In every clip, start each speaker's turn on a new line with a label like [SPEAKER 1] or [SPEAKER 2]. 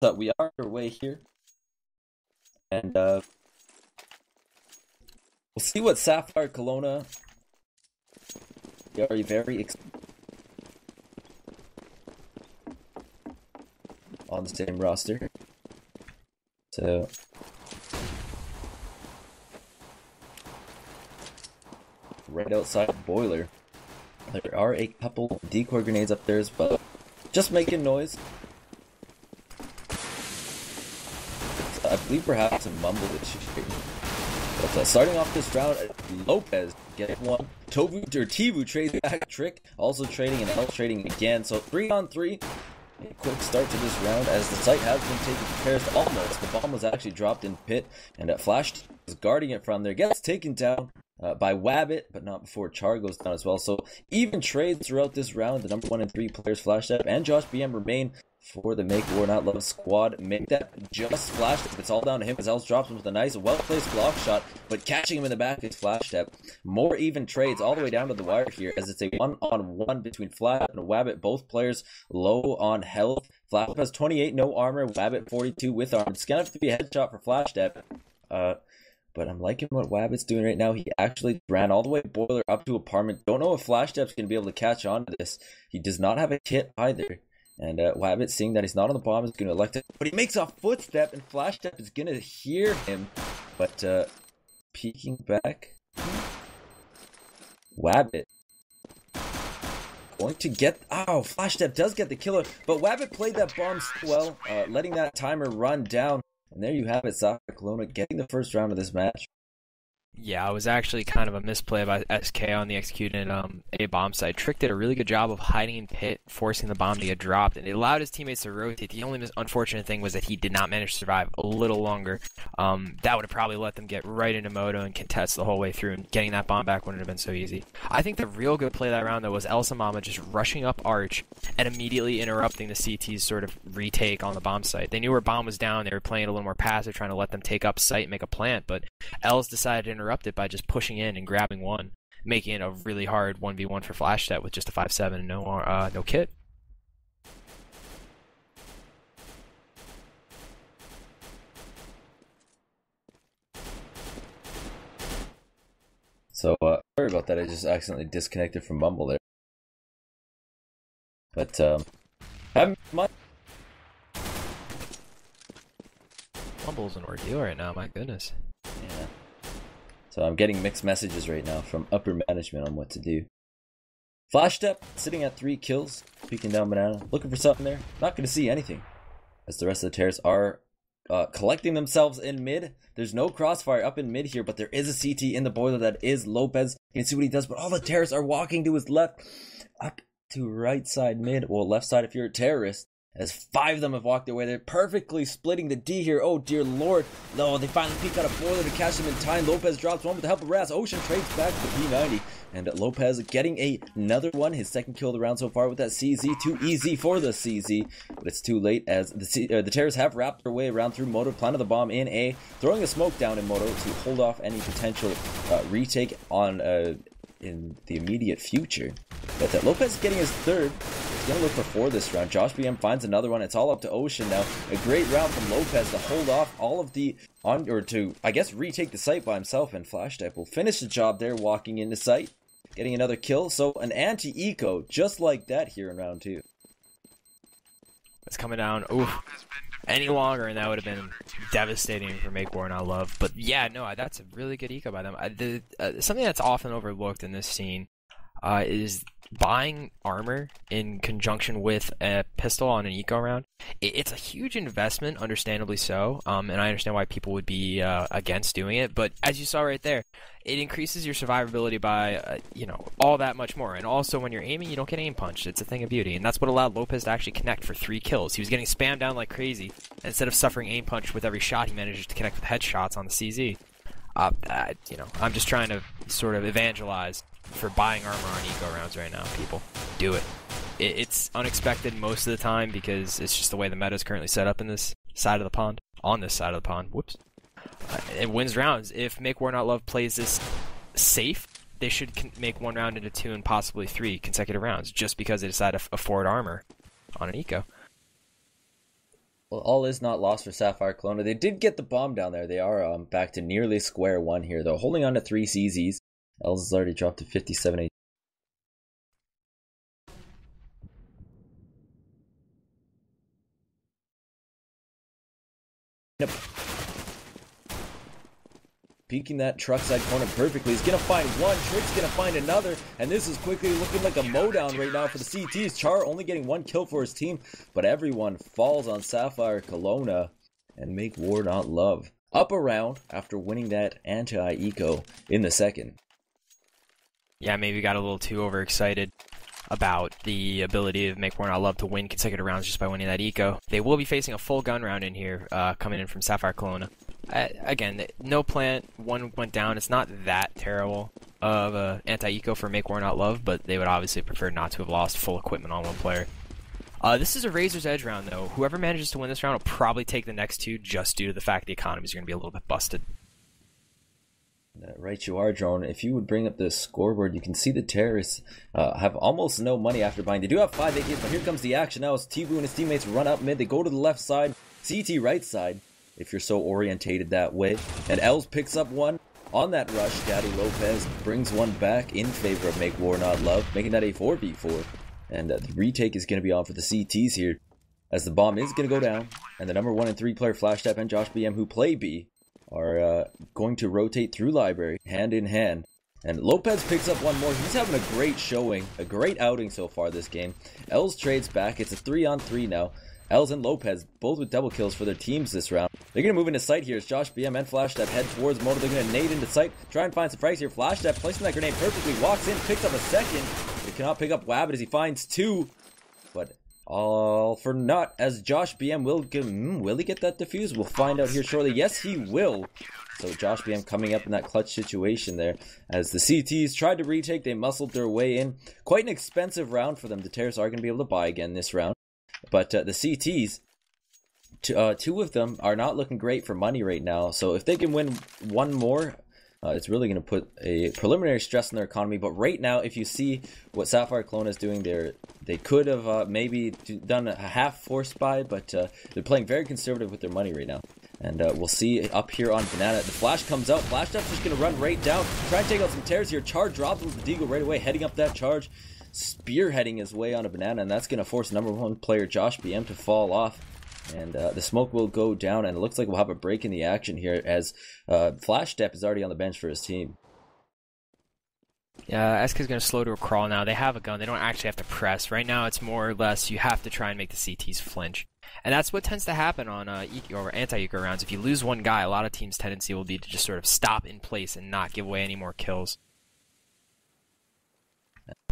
[SPEAKER 1] But we are underway here, and we'll see what SapphireKelowna. We are very on the same roster, so right outside the boiler. There are a couple decoy grenades up there as well, just making noise. I believe perhaps some mumble issues here. But starting off this round, Lopez getting one. CEVO trades back Trick, also trading and L trading again. So 3-on-3. A quick start to this round as the site has been taken to Paris almost. The bomb was actually dropped in pit, and Flash was guarding it from there. Gets taken down by Wabbit, but not before Char goes down as well. So even trades throughout this round. The number 1 and 3 players, Flash and Josh BM, remain for the Make War Not Love squad. Make that just Flash. It's all down to him as Els drops him with a nice, well-placed block shot, but catching him in the back is Flash Step. More even trades all the way down to the wire here as it's a one-on-one between Flash and Wabbit. Both players low on health. Flash has 28, no armor. Wabbit 42 with armor. It's gonna have to be a headshot for Flash Step. But I'm liking what Wabbit's doing right now. He actually ran all the way boiler up to apartment. Don't know if Flash Step's gonna be able to catch on to this. He does not have a kit either. And Wabbit, seeing that he's not on the bomb, is going to elect it. But he makes a footstep, and Flash Step is going to hear him. But peeking back, Wabbit going to get... Oh, Flash Step does get the killer. But Wabbit played that bomb so well, letting that timer run down. And there you have it, SapphireKelowna getting the first round of this match.
[SPEAKER 2] Yeah, it was actually kind of a misplay by SK on the executed A bomb side. Trick did a really good job of hiding in pit, forcing the bomb to get dropped, and it allowed his teammates to rotate. The only unfortunate thing was that he did not manage to survive a little longer. That would have probably let them get right into Moto and contest the whole way through, and getting that bomb back wouldn't have been so easy. I think the real good play that round, though, was Elsa Mama just rushing up Arch and immediately interrupting the CT's sort of retake on the bomb site. They knew her bomb was down. They were playing a little more passive, trying to let them take up site and make a plant, but Els decided to interrupt it by just pushing in and grabbing one, making it a really hard 1v1 for Flash Set with just a 5-7 and no kit.
[SPEAKER 1] So sorry about that. I just accidentally disconnected from Mumble there. But
[SPEAKER 2] Mumble's an ordeal right now. My goodness.
[SPEAKER 1] Yeah. So I'm getting mixed messages right now from upper management on what to do. Flash Step sitting at 3 kills, peeking down banana, looking for something there. Not going to see anything, as the rest of the Terrors are collecting themselves in mid. There's no crossfire up in mid here, but there is a CT in the boiler that is Lopez. You can see what he does, but all the Terrors are walking to his left, up to right side mid, well left side if you're a terrorist. As 5 of them have walked away, they're perfectly splitting the D here. Oh dear lord. No, they finally peek out a boiler to catch them in time. Lopez drops one with the help of Raz. Ocean trades back to the P90. And Lopez getting another one. His second kill of the round so far with that CZ. Too easy for the CZ. But it's too late as the Terrors have wrapped their way around through Moto. Planted the bomb in A. Throwing a smoke down in Moto to hold off any potential retake on in the immediate future. But Lopez is getting his third. He's going to look for 4 this round. Josh BM finds another one. It's all up to Ocean now. A great round from Lopez to hold off all of the or to, I guess, retake the site by himself. And Flash Type will finish the job there, walking into site, getting another kill. So an anti-eco just like that here in round 2.
[SPEAKER 2] It's coming down. Oof. Any longer, and that would have been devastating for Make War Not Love. But yeah, no, that's a really good eco by them. Something that's often overlooked in this scene is buying armor in conjunction with a pistol on an eco round. It's a huge investment, understandably so, and I understand why people would be against doing it, but as you saw right there, it increases your survivability by, all that much more, and also when you're aiming, you don't get aim punched. It's a thing of beauty, and that's what allowed Lopez to actually connect for 3 kills. He was getting spammed down like crazy, and instead of suffering aim punch with every shot, he managed to connect with headshots on the CZ. I'm just trying to sort of evangelize for buying armor on eco rounds right now. People, do it. It's unexpected most of the time because it's just the way the meta is currently set up in this side of the pond. On this side of the pond, whoops. It wins rounds. If Make War Not Love plays this safe, they should make 1 round into 2 and possibly 3 consecutive rounds just because they decide to afford armor on an eco.
[SPEAKER 1] all is not lost for SapphireKelowna. They did get the bomb down there. They are back to nearly square one here, though. Holding on to 3 CZs. Els has already dropped to 57 peeking that truck side corner perfectly. He's gonna find one, Trick's gonna find another, and this is quickly looking like a mowdown right now for the CTs. Char only getting 1 kill for his team, but everyone falls on SapphireKelowna and make war not love. Up a round after winning that anti-eco in the second.
[SPEAKER 2] Yeah, maybe got a little too overexcited about the ability of Make War Not Love to win consecutive rounds just by winning that eco. They will be facing a full gun round in here, coming in from SapphireKelowna. Again, no plant, one went down. It's not that terrible of a anti-eco for Make War Not Love, but they would obviously prefer not to have lost full equipment on one player. This is a Razor's Edge round, though. Whoever manages to win this round will probably take the next 2 just due to the fact the economies are going to be a little bit busted.
[SPEAKER 1] Right you are, Drone. If you would bring up the scoreboard, you can see the terrorists have almost no money after buying. They do have 5 AKs, but here comes the action now as CEVO and his teammates run up mid. They go to the left side, CT right side, if you're so orientated that way. And Els picks up one on that rush. Daddy Lopez brings one back in favor of Make War Not Love, making that a 4v4. And the retake is going to be on for the CTs here, as the bomb is going to go down. And the number 1 and 3 player FlashTap and Josh BM, who play B, are going to rotate through library, hand in hand. And Lopez picks up one more. He's having a great showing, a great outing so far this game. Els trades back. It's a 3-on-3 now. Els and Lopez, both with double kills for their teams this round. They're going to move into sight here as Josh BM and FlashTap head towards Moto. They're going to nade into sight, try and find some frags here. FlashTap placing that grenade perfectly, walks in, picks up a second. They cannot pick up Wabbit as he finds 2. But all for naught, as Josh BM will he get that defuse? We'll find out here shortly. Yes, he will. So Josh BM coming up in that clutch situation there. As the CTs tried to retake, they muscled their way in. Quite an expensive round for them. The Terrorists are going to be able to buy again this round. But the CTs, 2 of them are not looking great for money right now. So if they can win 1 more, it's really going to put a preliminary stress on their economy. But right now, if you see what SapphireKelowna is doing there, they could have maybe done a half force buy, but they're playing very conservative with their money right now. And we'll see up here on Banana. The flash comes out. FlashTap's just going to run right down, try and take out some tears here. Char drops with the Deagle right away, heading up that charge, spearheading his way on a Banana, and that's going to force number 1 player Josh BM to fall off. And the smoke will go down, and it looks like we'll have a break in the action here as FlashTap is already on the bench for his team.
[SPEAKER 2] Yeah, SK's going to slow to a crawl now. They have a gun. They don't actually have to press. Right now, it's more or less you have to try and make the CTs flinch. And that's what tends to happen on eco or anti-eco rounds. If you lose one guy, a lot of teams' tendency will be to just sort of stop in place and not give away any more kills.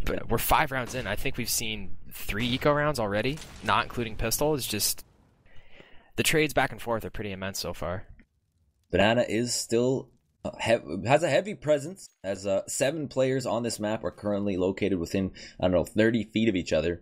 [SPEAKER 2] But we're 5 rounds in. I think we've seen 3 eco rounds already, not including pistol. It's just the trades back and forth are pretty immense so far.
[SPEAKER 1] Banana is still has a heavy presence, as 7 players on this map are currently located within, 30 feet of each other.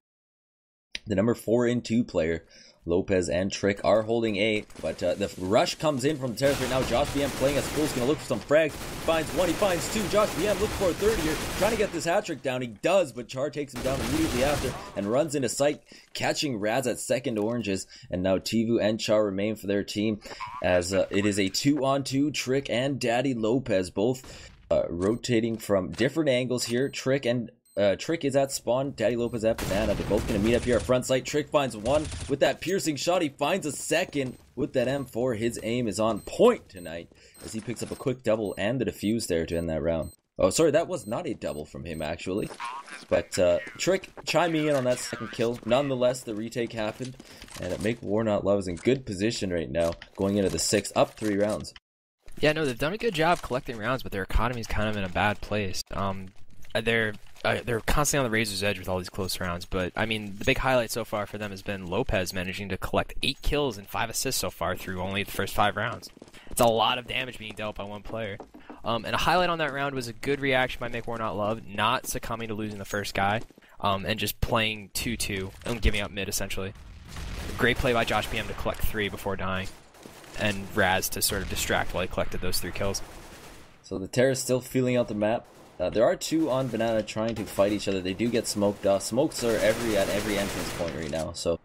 [SPEAKER 1] The number 4 and 2 player, Lopez and Trick, are holding A, but the rush comes in from the terrace right now. Josh BM playing as full, is going to look for some frags. He finds 1, he finds 2. Josh BM looking for a 3rd here, trying to get this hat-trick down. He does, but Char takes him down immediately after and runs into sight, catching Raz at second oranges. And now CEVO and Char remain for their team, as it is a 2-on-2. Trick and Daddy Lopez both rotating from different angles here. Trick is at spawn, Daddy Lopez at Banana. They're both going to meet up here at front site. Trick finds 1 with that piercing shot. He finds a 2nd with that M4. His aim is on point tonight as he picks up a quick double and the defuse there to end that round. Oh, sorry, that was not a double from him, actually. But Trick chiming in on that 2nd kill. Nonetheless, the retake happened, and Make War Not Love is in good position right now, going into the 6th, up 3 rounds.
[SPEAKER 2] Yeah, no, they've done a good job collecting rounds, but their economy's kind of in a bad place. They're constantly on the razor's edge with all these close rounds, but I mean, the big highlight so far for them has been Lopez managing to collect 8 kills and 5 assists so far through only the first 5 rounds. It's a lot of damage being dealt by one player. And a highlight on that round was a good reaction by Make War Not Love, not succumbing to losing the first guy, and just playing 2-2 and giving up mid essentially. Great play by Josh BM to collect 3 before dying, and Raz to sort of distract while he collected those 3 kills.
[SPEAKER 1] So the Terrorists still feeling out the map. There are 2 on Banana trying to fight each other. They do get smoked off. Smokes are at every entrance point right now, so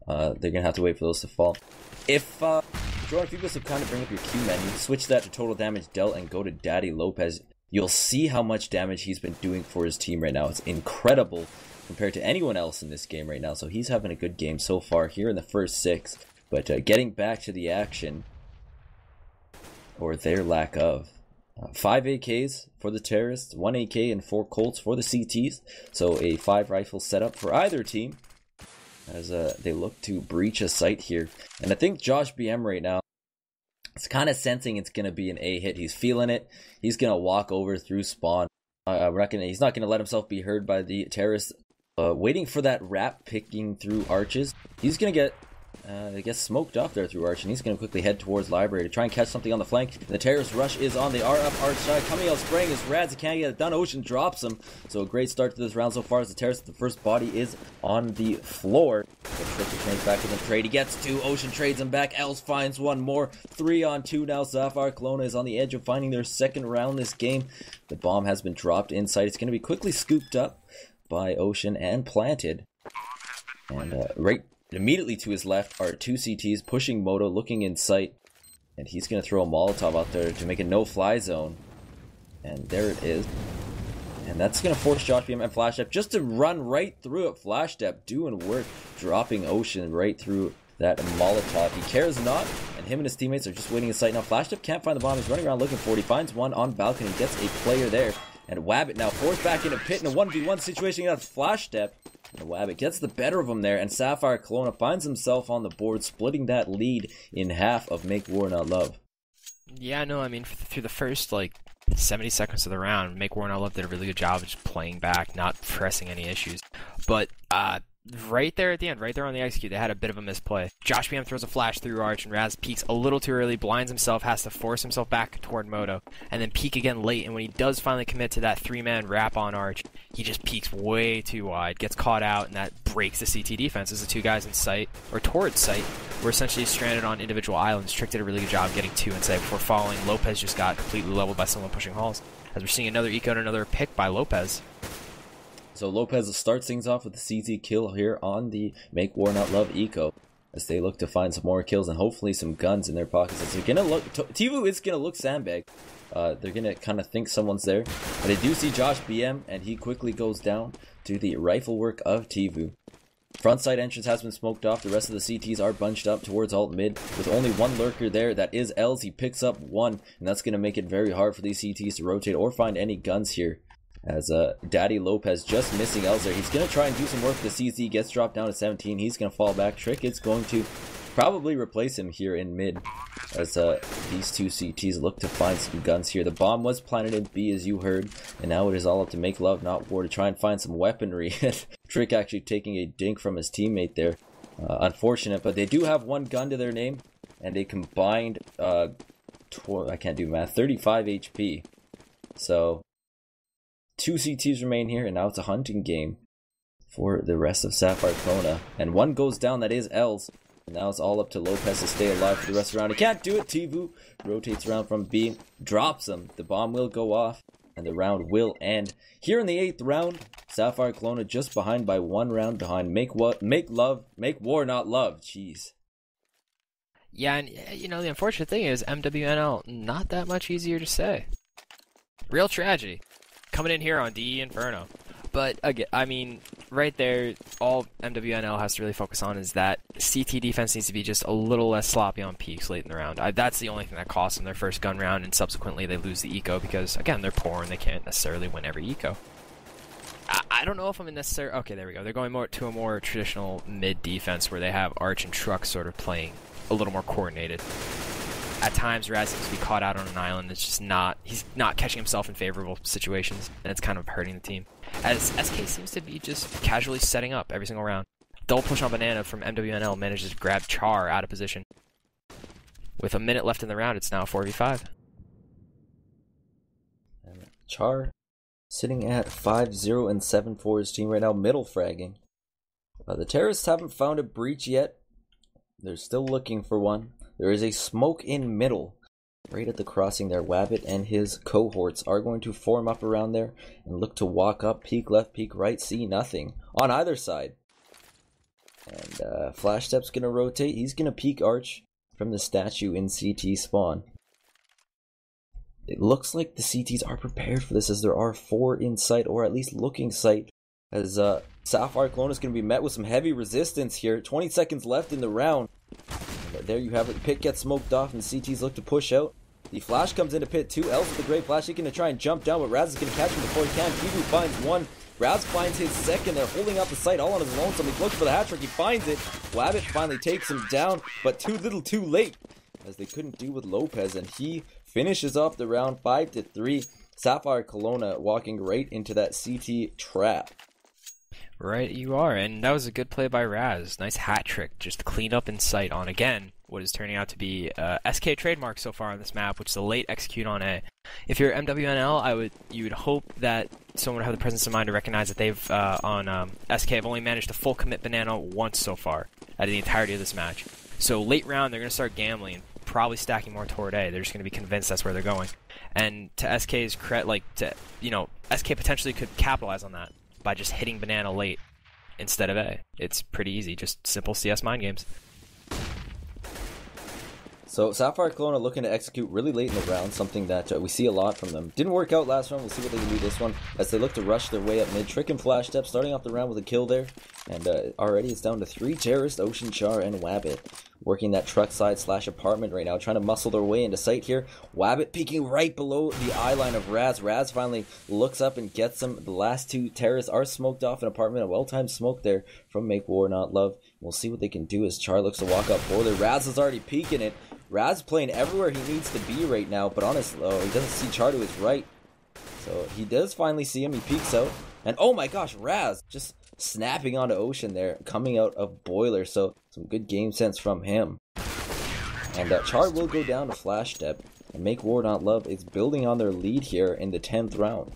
[SPEAKER 1] They're gonna have to wait for those to fall. If Jordan, if you guys will kind of bring up your Q menu, switch that to total damage dealt, and go to Daddy Lopez, you'll see how much damage he's been doing for his team right now. It's incredible compared to anyone else in this game right now. So he's having a good game so far here in the first 6. But getting back to the action, or their lack of. 5 AKs for the terrorists, 1 AK and 4 Colts for the CTs. So a 5 rifle setup for either team as they look to breach a site here. And I think Josh BM right now is kind of sensing it's going to be an A hit. He's feeling it. He's going to walk over through spawn. I reckon he's not going to let himself be heard by the terrorists. Waiting for that wrap picking through arches. He's going to get I guess smoked off there through arch, and he's going to quickly head towards library to try and catch something on the flank. And the terrorist rush is on. They are up arch side. Coming out spraying is Rads. He can't get it done. Ocean drops him. So a great start to this round so far as the terrorist, the first body is on the floor. The trick is made back with him. Trade. He gets 2. Ocean trades him back. Els finds 1 more. 3 on 2 now. SapphireKelowna is on the edge of finding their second round this game. The bomb has been dropped inside. It's going to be quickly scooped up by Ocean and planted. And right immediately to his left are 2 CTs pushing Moto, looking in sight, and he's going to throw a Molotov out there to make a no-fly zone. And there it is. And that's going to force Josh BM and Flash Step just to run right through it. Flash Step doing work, dropping Ocean right through that Molotov. He cares not, and him and his teammates are just waiting in sight now. Flash Step can't find the bomb. He's running around looking for it. He finds one on balcony, gets a player there. And Wabbit now forced back into pit in a 1v1 situation against Flash Step. And Wabbit gets the better of him there, and SapphireKelowna finds himself on the board, splitting that lead in half of Make War Not Love.
[SPEAKER 2] Yeah, no, I mean, through the first, 70 seconds of the round, Make War Not Love did a really good job of just playing back, not pressing any issues. But, right there at the end, right there on the execute, they had a bit of a misplay. Josh BM throws a flash through arch, and Raz peeks a little too early, blinds himself, has to force himself back toward Moto, and then peek again late, and when he does finally commit to that 3-man wrap on arch, he just peeks way too wide, gets caught out, and that breaks the CT defense as the 2 guys in sight, or towards sight, were essentially stranded on individual islands. Trick did a really good job getting 2 in sight before falling. Lopez just got completely leveled by someone pushing halls, as we're seeing another eco and another pick by Lopez.
[SPEAKER 1] So Lopez starts things off with the CT kill here on the Make War Not Love eco, as they look to find some more kills and hopefully some guns in their pockets. As they're gonna look, CEVO is gonna look sandbag. They're gonna kind of think someone's there, but they do see Josh BM, and he quickly goes down to the rifle work of CEVO. Front side entrance has been smoked off. The rest of the CTs are bunched up towards alt mid with only 1 lurker there. That is Els. He picks up 1, and that's gonna make it very hard for these CTs to rotate or find any guns here. As Daddy Lopez just missing Els there. He's going to try and do some work. The CZ gets dropped down to 17. He's going to fall back. Trick is going to probably replace him here in mid, as these 2 CTs look to find some guns here. The bomb was planted in B, as you heard, and now it is all up to Make Love Not War to try and find some weaponry. Trick actually taking a dink from his teammate there. Unfortunate, but they do have 1 gun to their name, and a combined, I can't do math, 35 HP. So 2 CTs remain here, and now it's a hunting game for the rest of SapphireKelowna. And 1 goes down, that is Els. And now it's all up to Lopez to stay alive for the rest of the round. He can't do it. CEVO rotates around from B, drops him. The bomb will go off, and the round will end. Here in the 8th round, SapphireKelowna just behind by 1 round behind. Make War Not Love. Jeez.
[SPEAKER 2] Yeah, and the unfortunate thing is MWNL, not that much easier to say. Real tragedy. Coming in here on DE Inferno. But again, I mean, right there, all MWNL has to really focus on is that CT defense needs to be just a little less sloppy on peaks late in the round. That's the only thing that costs them their first gun round, and subsequently they lose the eco because, again, they're poor and they can't necessarily win every eco. I don't know if I'm in necessary. Okay, there we go. They're going more to a more traditional mid defense where they have Arch and Truck sort of playing a little more coordinated. At times, Raz seems to be caught out on an island. It's just he's not catching himself in favorable situations, and it's kind of hurting the team. As SK seems to be just casually setting up every single round. Double push on Banana from MWNL manages to grab Char out of position. With a minute left in the round, it's now 4v5.
[SPEAKER 1] Char sitting at 5-0 and 7 for his team right now, middle fragging. The terrorists haven't found a breach yet. They're still looking for one. There is a smoke in middle, right at the crossing there. Wabbit and his cohorts are going to form up around there and look to walk up, peek left, peek right, see nothing on either side. And Flash Step's gonna rotate. He's gonna peek Arch from the statue in CT spawn. It looks like the CTs are prepared for this, as there are 4 in sight, or at least looking sight, as SapphireKelowna is going to be met with some heavy resistance here. 20 seconds left in the round. And there you have it. The pit gets smoked off, and CTs look to push out. The flash comes into pit 2. Els with the great flash. He's going to try and jump down, but Raz is going to catch him before he can. Kivu finds 1. Raz finds his 2nd. They're holding out the site all on his lonesome. He's looking for the hat trick. He finds it. Wabbit finally takes him down, but too little too late, as they couldn't do with Lopez, and he finishes off the round 5-3. SapphireKelowna walking right into that CT trap.
[SPEAKER 2] Right, you are, and that was a good play by Raz. Nice hat trick, just cleaned up in sight on, again, what is turning out to be SK trademark so far on this map, which is a late execute on A. If you're MWNL, you would hope that someone would have the presence of mind to recognize that they've, on SK, have only managed to full commit banana once so far, out of the entirety of this match. So late round, they're going to start gambling, probably stacking more toward A. They're just going to be convinced that's where they're going. And to SK's credit, SK potentially could capitalize on that by just hitting banana late instead of A. It's pretty easy, just simple CS mind games.
[SPEAKER 1] So SapphireKelowna looking to execute really late in the round, something that we see a lot from them. Didn't work out last round. We'll see what they can do this one, as they look to rush their way up mid. Trick and Flash Step starting off the round with a kill there, and already it's down to 3 terrorists, Ocean Char and Wabbit, working that truck side / apartment right now, trying to muscle their way into sight here. Wabbit peeking right below the eye line of Raz. Raz finally looks up and gets him. The last 2 terrorists are smoked off an apartment. A well-timed smoke there from Make War Not Love. We'll see what they can do as Char looks to walk up for there. Raz is already peeking it. Raz playing everywhere he needs to be right now, but honestly, he doesn't see Char to his right. So he does finally see him. He peeks out, and oh my gosh, Raz just snapping onto Ocean there, coming out of Boiler. So some good game sense from him. And Char will go down to Flash Step, and Make War Not Love is building on their lead here in the 10th round.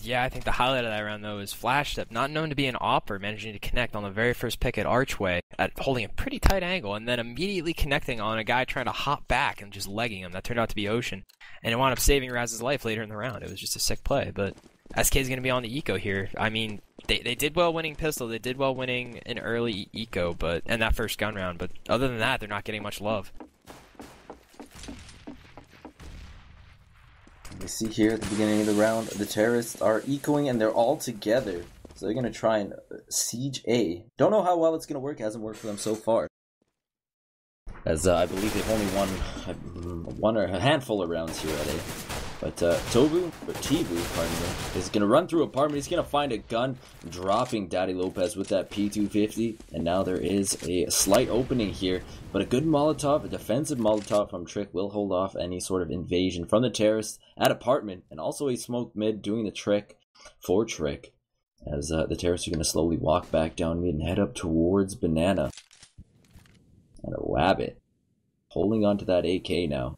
[SPEAKER 2] Yeah, I think the highlight of that round, though, is Flash Step, not known to be an opper, managing to connect on the very first pick at Archway, holding a pretty tight angle, and then immediately connecting on a guy trying to hop back and just legging him. That turned out to be Ocean, and it wound up saving Raz's life later in the round. It was just a sick play, but SK is going to be on the eco here. I mean, they did well winning pistol, they did well winning an early eco, and that first gun round, but other than that, they're not getting much love.
[SPEAKER 1] We see here at the beginning of the round, the terrorists are ecoing and they're all together. So they're going to try and siege A. Don't know how well it's going to work. It hasn't worked for them so far, as I believe they've only won a handful of rounds here at A. But Tivu, pardon me, is going to run through apartment. He's going to find a gun, dropping Daddy Lopez with that P250. And now there is a slight opening here. But a good Molotov, a defensive Molotov from Trick, will hold off any sort of invasion from the terrorists at apartment. And also a smoked mid doing the trick for Trick, as the terrorists are going to slowly walk back down mid and head up towards Banana. And a Wabbit holding on to that AK now,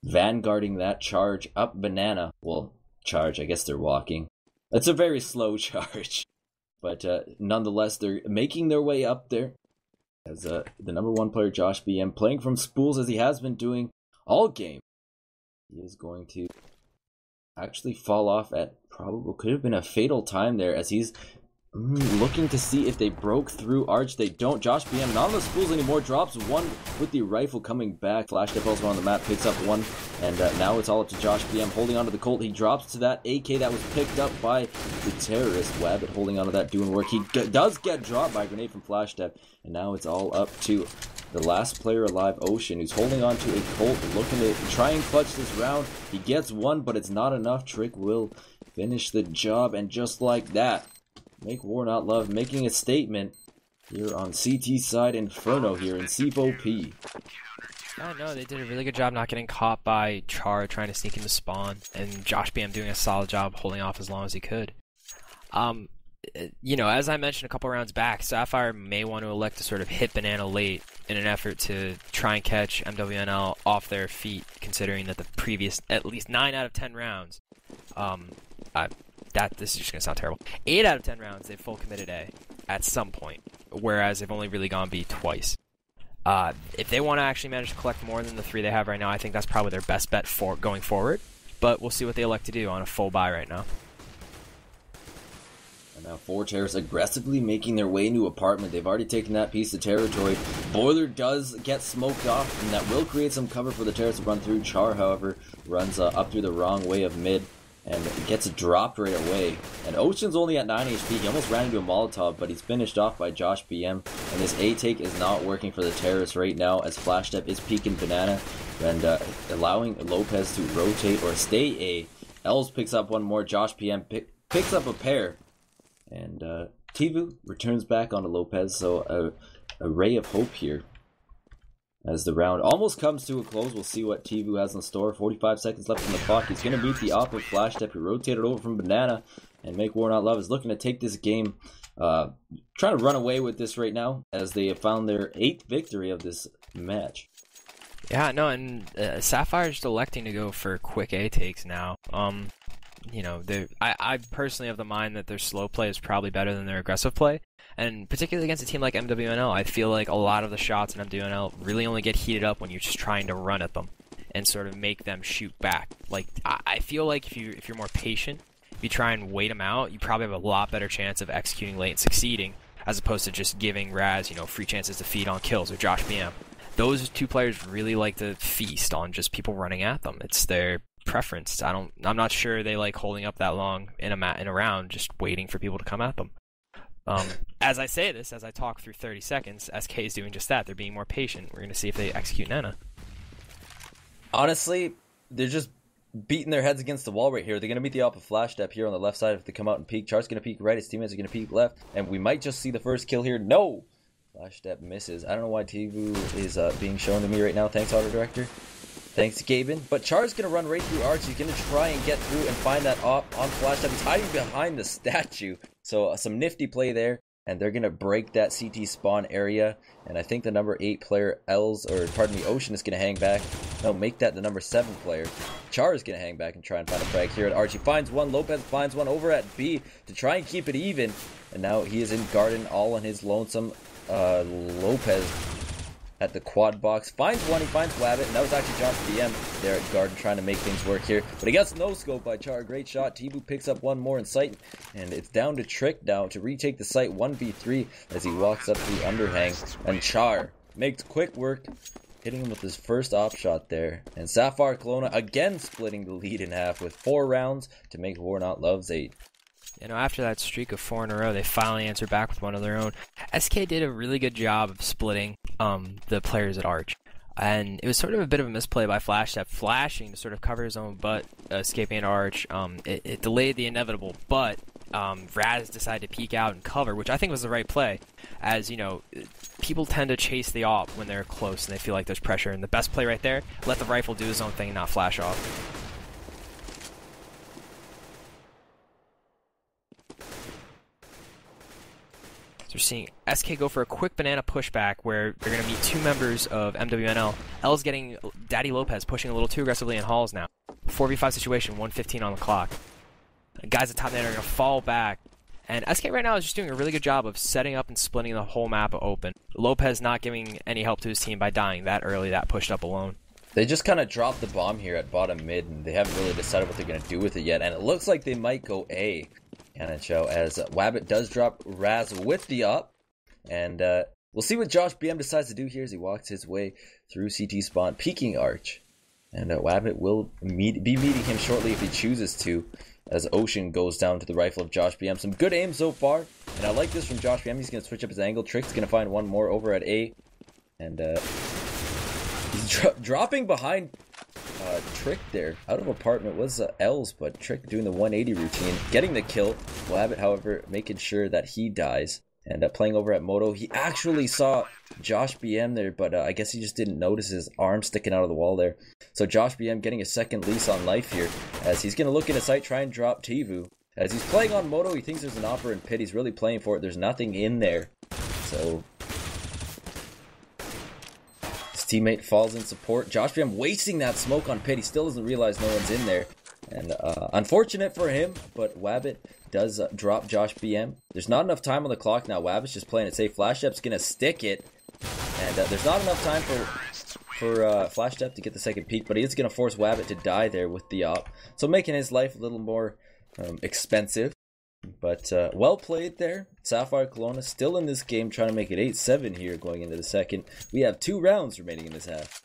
[SPEAKER 1] vanguarding that charge up Banana. Well, charge, I guess they're walking. It's a very slow charge, but nonetheless, they're making their way up there, as the number 1 player, Josh BM, playing from spools as he has been doing all game. He is going to actually fall off at probably could have been a fatal time there, as he's looking to see if they broke through Arch. They don't. Josh BM not on the spools anymore, drops 1 with the rifle coming back. Flash Step also on the map, picks up 1, and now it's all up to Josh BM holding onto the Colt. He drops to that AK that was picked up by the terrorist. Wabbit holding onto that, doing work. He does get dropped by a grenade from Flash Step, and now it's all up to the last player alive, Ocean, who's holding on to a Colt, looking to try and clutch this round. He gets 1, but it's not enough. Trick will finish the job, and just like that, Make War Not Love making a statement here on CT side. Inferno here in CEVO-P.
[SPEAKER 2] I know they did a really good job not getting caught by Char trying to sneak into spawn, and Josh BM doing a solid job holding off as long as he could. As I mentioned a couple rounds back, Sapphire may want to elect to sort of hit Banana late in an effort to try and catch MWNL off their feet, considering that the previous at least 9 out of 10 rounds, this is just going to sound terrible, 8 out of 10 rounds they've full committed A at some point, whereas they've only really gone B twice. If they want to actually manage to collect more than the 3 they have right now, I think that's probably their best bet for going forward, but we'll see what they elect to do on a full buy right now.
[SPEAKER 1] And Now 4 terrorists aggressively making their way into apartment. They've already taken that piece of territory. Boiler does get smoked off, and that will create some cover for the terrorists to run through. Char, however, runs up through the wrong way of mid and gets dropped right away. And Ocean's only at 9 HP. He almost ran into a Molotov, but he's finished off by Josh BM. And this A take is not working for the terrorists right now, as Flash Step is peeking Banana and allowing Lopez to rotate or stay A. Els picks up one more. Josh PM picks up a pair. And CEVO returns back onto Lopez, so a ray of hope here. As the round almost comes to a close, we'll see what CEVO has in store. 45 seconds left on the clock. He's going to meet the op with Flash Step. He rotated over from Banana, and Make War Not Love is looking to take this game, trying to run away with this right now, as they have found their 8th victory of this match.
[SPEAKER 2] Yeah, no, and Sapphire's just electing to go for quick A takes now. You know, I personally have the mind that their slow play is probably better than their aggressive play. And particularly against a team like MWNL, I feel like a lot of the shots in MWNL really only get heated up when you're just trying to run at them and sort of make them shoot back. Like, I feel like if you're more patient, if you try and wait them out, you probably have a lot better chance of executing late and succeeding, as opposed to just giving Raz, you know, free chances to feed on kills or Josh BM. Those two players really like to feast on just people running at them. It's their preference. I'm not sure they like holding up that long in a round, just waiting for people to come at them. As I say this, as I talk through 30 seconds, SK is doing just that. They're being more patient. We're going to see if they execute Nana.
[SPEAKER 1] Honestly, they're just beating their heads against the wall right here. They're going to meet the op of Flash Step here on the left side if they come out and peek. Char's going to peek right. His teammates are going to peek left. And we might just see the first kill here. No! Flash Step misses. I don't know why CEVO is being shown to me right now. Thanks, Auto Director. Thanks, Gaben. But Char's going to run right through Arch. He's going to try and get through and find that op on Flash Step. He's hiding behind the statue. So some nifty play there. And they're going to break that CT spawn area. And I think the number 8 player, Ocean is going to hang back. No, make that the number 7 player. Char is going to hang back and try and find a frag here at Archie. Finds one, Lopez finds one over at B to try and keep it even. And now he is in Garden all on his lonesome. Lopez at the quad box. Finds one, he finds Wabbit, and that was actually Josh BM there at Garden trying to make things work here. But he gets no scope by Char. Great shot. CEVO picks up one more in sight, and it's down to Trick now to retake the site 1v3 as he walks up the underhang. And Char makes quick work, hitting him with his first op shot there. And SapphireKelowna again splitting the lead in half with 4 rounds to make War Not Love's 8.
[SPEAKER 2] You know, after that streak of 4 in a row, they finally answered back with one of their own. SK did a really good job of splitting the players at Arch. And it was sort of a bit of a misplay by Flash Step, flashing to sort of cover his own butt, escaping at Arch. It delayed the inevitable, but Raz decided to peek out and cover, which I think was the right play. As, you know, people tend to chase the op when they're close and they feel like there's pressure. And the best play right there, let the rifle do his own thing and not flash off. So we're seeing SK go for a quick banana pushback where they're going to meet 2 members of MWNL. L's getting Daddy Lopez pushing a little too aggressively in halls now. 4v5 situation, 1:15 on the clock. The guys at top net are going to fall back. And SK right now is just doing a really good job of setting up and splitting the whole map open. Lopez not giving any help to his team by dying that early, that pushed up alone.
[SPEAKER 1] They just kind of dropped the bomb here at bottom mid, and they haven't really decided what they're going to do with it yet. And it looks like they might go A. Show as Wabbit does drop Raz with the up, and we'll see what Josh BM decides to do here as he walks his way through CT spawn, peeking Arch, and Wabbit will be meeting him shortly if he chooses to, as Ocean goes down to the rifle of Josh BM. Some good aim so far, and I like this from Josh BM. He's going to switch up his angle. Trick's going to find one more over at A, and he's dropping behind Trick there out of apartment was Els, but Trick doing the 180 routine, getting the kill. Wabbit, however, making sure that he dies, and playing over at Moto. He actually saw Josh BM there, but I guess he just didn't notice his arm sticking out of the wall there. So Josh BM getting a second lease on life here, as he's going to look into sight, try and drop CEVO. As he's playing on Moto, he thinks there's an offer in pit. He's really playing for it. There's nothing in there. So teammate falls in support. Josh BM wasting that smoke on pit. He still doesn't realize no one's in there. And unfortunate for him, but Wabbit does drop Josh BM. There's not enough time on the clock now. Wabbit's just playing it safe. Flash Step's going to stick it. And there's not enough time for Flash Step to get the second peek, but he is going to force Wabbit to die there with the op. So making his life a little more expensive. But well played there. SapphireKelowna still in this game, trying to make it 8-7 here going into the second. We have 2 rounds remaining in this half.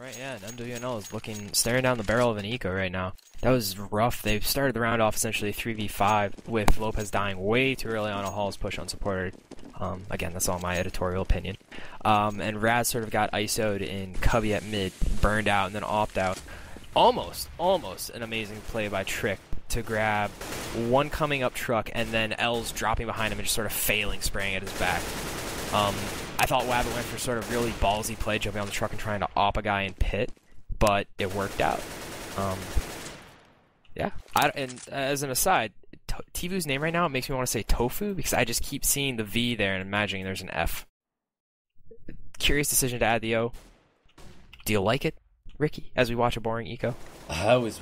[SPEAKER 2] Right, yeah, and MWNL is staring down the barrel of an eco right now. That was rough. They've started the round off essentially 3v5 with Lopez dying way too early on a Hall's push unsupported. Again, that's all my editorial opinion. And Raz sort of got ISO'd in Cubby at mid, burned out, and then opt out. Almost an amazing play by Trick to grab one coming up truck, and then L's dropping behind him and just sort of failing, spraying at his back. I thought Wabbit went for sort of really ballsy play, jumping on the truck and trying to op a guy in pit, but it worked out. Yeah. And as an aside, Tivu's name right now, it makes me want to say Tofu, because I just keep seeing the V there and imagining there's an F. Curious decision to add the O. Do you like it, Ricky, as we watch a boring eco?
[SPEAKER 1] I always